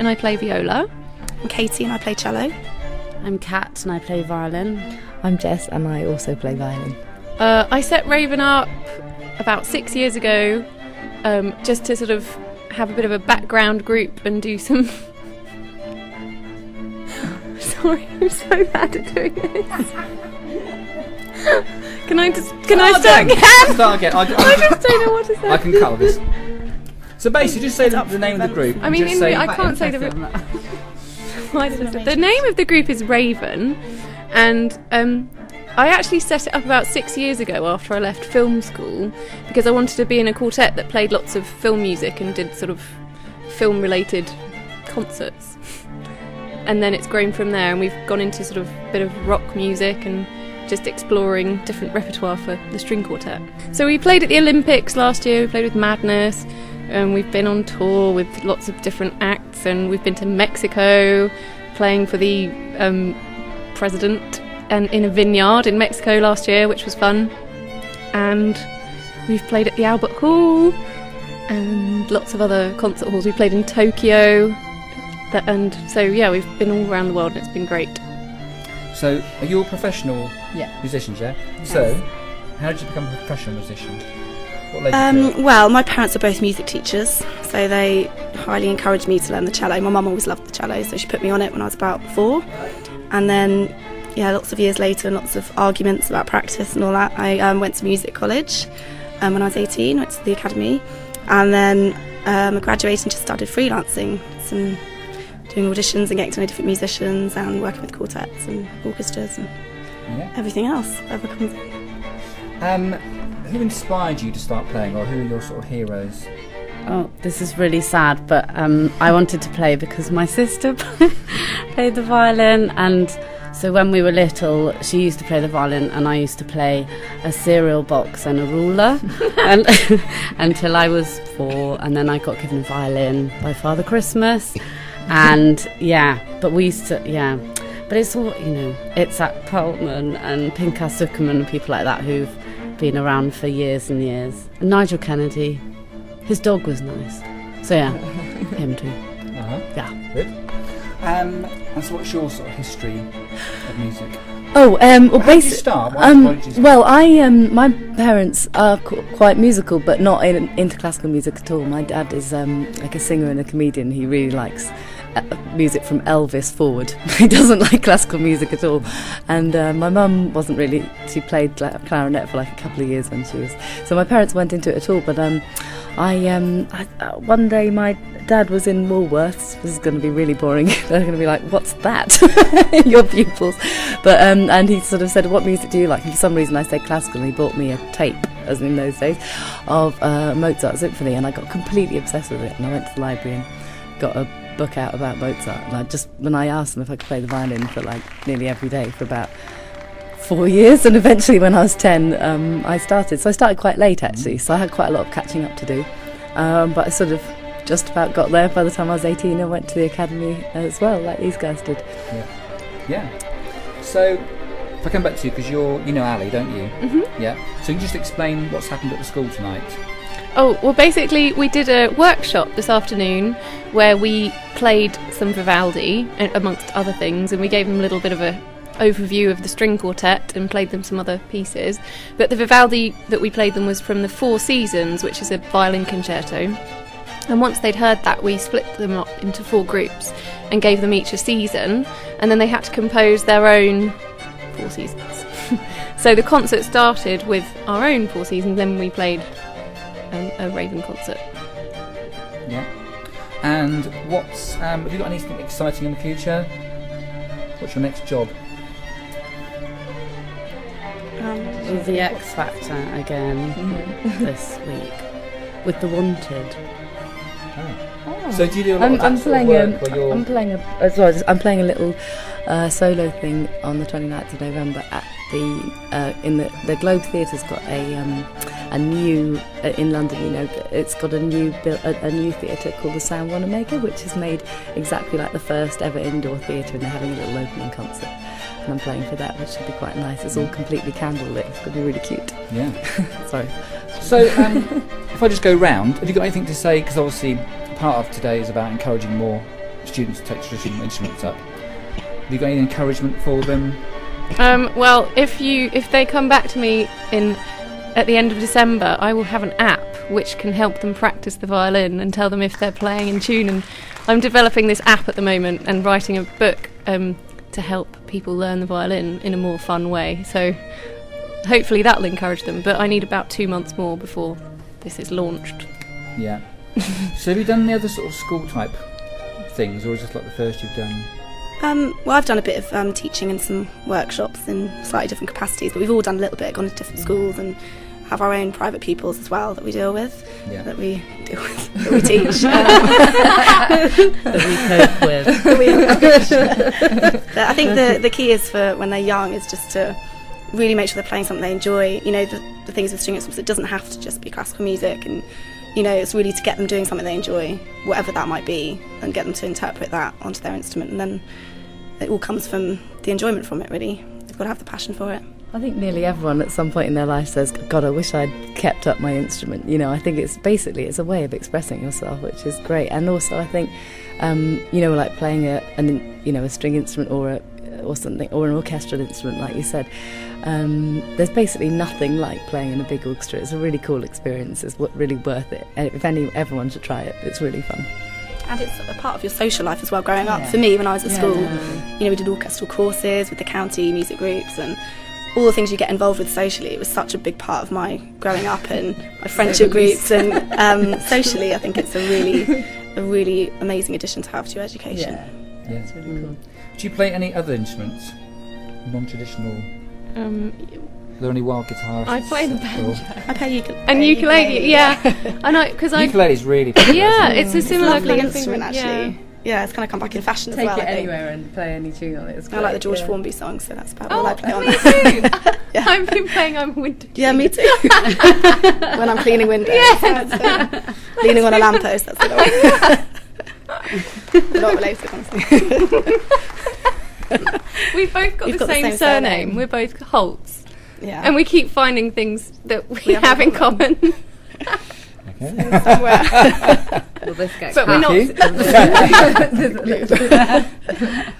I play viola. I'm Katie and I play cello. I'm Kat and I play violin. I'm Jess and I also play violin. I set Raven up about 6 years ago, just to sort of have a bit of a background group and do some... Sorry, I'm so bad at doing this. Can I start again? Start again. I just don't know what to say. I can cut this. So basically, just say the name of the group. I mean, just say, I can't say the... Why did I say... The name of the group is Raven, and I actually set it up about 6 years ago after I left film school because I wanted to be in a quartet that played lots of film music and did sort of film-related concerts. And then it's grown from there, and we've gone into sort of a bit of rock music and just exploring different repertoire for the string quartet. So we played at the Olympics last year, we played with Madness, and we've been on tour with lots of different acts, and we've been to Mexico playing for the president and in a vineyard in Mexico last year, which was fun. And we've played at the Albert Hall and lots of other concert halls. We played in Tokyo, and so yeah, we've been all around the world and it's been great. So, are you all professional Yeah. musicians, yeah? Yes. So, how did you become a professional musician? What led you to it? Well, my parents are both music teachers, so they highly encouraged me to learn the cello. My mum always loved the cello, so she put me on it when I was about 4. And then, yeah, lots of years later and lots of arguments about practice and all that, I went to music college when I was 18, went to the academy, and then I graduated and just started freelancing, doing auditions and getting to know different musicians and working with quartets and orchestras and everything else ever comes in. Who inspired you to start playing, or who are your sort of heroes? Oh, this is really sad, but I wanted to play because my sister played the violin, and so when we were little, she used to play the violin and I used to play a cereal box and a ruler and, until I was 4, and then I got given a violin by Father Christmas. And but we used to, but it's all, it's at Peltman and Pinkas Zuckerman and people like that who've been around for years and years. And Nigel Kennedy, his dog was nice. So yeah, him too. Yeah. Good. And so what's your sort of history of music? Oh, well, How did you start? Why did you start? Well, my parents are quite musical, but not into classical music at all. My dad is like a singer and a comedian. He really likes music from Elvis forward. He doesn't like classical music at all. And my mum wasn't really. She played clarinet for like a couple of years when she was. So my parents weren't into it at all. But one day my dad was in Woolworths. This is going to be really boring. They're going to be like, "What's that?" Your pupils. But and he sort of said, "What music do you like?" And for some reason I said classical, and he bought me a tape, as in those days, of Mozart Symphony, and I got completely obsessed with it. And I went to the library and got a book out about Mozart. And when I asked them if I could play the violin for like nearly every day for about 4 years, and eventually when I was 10, I started. So I started quite late actually. So I had quite a lot of catching up to do. But I sort of just about got there by the time I was 18 and went to the academy as well, like these guys did. Yeah. So, if I come back to you, because you know Ali, don't you? Mm-hmm. Yeah. So can you just explain what's happened at the school tonight? Oh, well, basically we did a workshop this afternoon where we played some Vivaldi, amongst other things, and we gave them a little bit of a overview of the string quartet and played them some other pieces. But the Vivaldi that we played them was from the Four Seasons, which is a violin concerto. And once they'd heard that, we split them up into 4 groups and gave them each a season, and then they had to compose their own 4 seasons. So the concert started with our own 4 seasons, then we played a Raven concert. Yeah. And have you got anything exciting in the future? What's your next job? The X Factor again this week with The Wanted. So do you do a lot of that sort of work where you're... I'm playing a little solo thing on the 29th of November at the Globe Theatre's got a new in London. It's got a new theatre called the Sound Wanamaker, which is made exactly like the first ever indoor theatre, and they're having a little opening concert. And I'm playing for that, which should be quite nice. It's all completely candlelit. It's going to be really cute. Yeah. Sorry. So, if I just go round, have you got anything to say? Because obviously, part of today is about encouraging more students to take traditional instruments up. Have you got any encouragement for them? Well, if they come back to me at the end of December, I will have an app which can help them practice the violin and tell them if they're playing in tune. And I'm developing this app at the moment and writing a book to help people learn the violin in a more fun way. So hopefully that'll encourage them. But I need about 2 months more before this is launched. Yeah. So have you done the other sort of school type things, or is this like the first you've done? Well, I've done a bit of teaching and some workshops in slightly different capacities, but we've all done a little bit, gone to different schools and have our own private pupils as well that we deal with, that we teach. That we cope with. I think the key is for when they're young is just to really make sure they're playing something they enjoy. You know, the things with string instruments, it doesn't have to just be classical music, and you know, it's really to get them doing something they enjoy, whatever that might be, and get them to interpret that onto their instrument, and then it all comes from the enjoyment from it, really. They've got to have the passion for it. I think nearly everyone at some point in their life says, God, I wish I'd kept up my instrument. You know, I think it's a way of expressing yourself, which is great. And also I think, you know, like playing a string instrument or something, or an orchestral instrument, like you said, there's basically nothing like playing in a big orchestra. It's a really cool experience. It's really worth it. And if everyone should try it, it's really fun. And it's a part of your social life as well, growing up. For me, when I was at school, you know, we did orchestral courses with the county music groups and all the things you get involved with socially. It was such a big part of my growing up and my friendship groups. And socially, I think it's a really amazing addition to have to your education. Yeah, it's really cool. Do you play any other instruments? Non-traditional? Are there any wild guitarists? I play the banjo. I play ukulele. And ukulele, yeah. I know, because ukulele's really fun. Yeah, it's a similar lovely kind of instrument, thing. actually. Yeah, it's kind of come back in fashion Take as well. it anywhere and play any tune on it. It's I like the great, George Formby songs, so that's about all Oh, I play on me that. too. Yeah. I've been playing I'm a Winter Yeah, me too. When I'm cleaning windows. Yeah. Leaning on a lamppost, that's what I want. Not related, honestly. We've both got the same surname. We're both Holtz. Yeah. And we keep finding things that we have have in in common. Okay. Somewhere. Well, this gets But we're not. Thank you.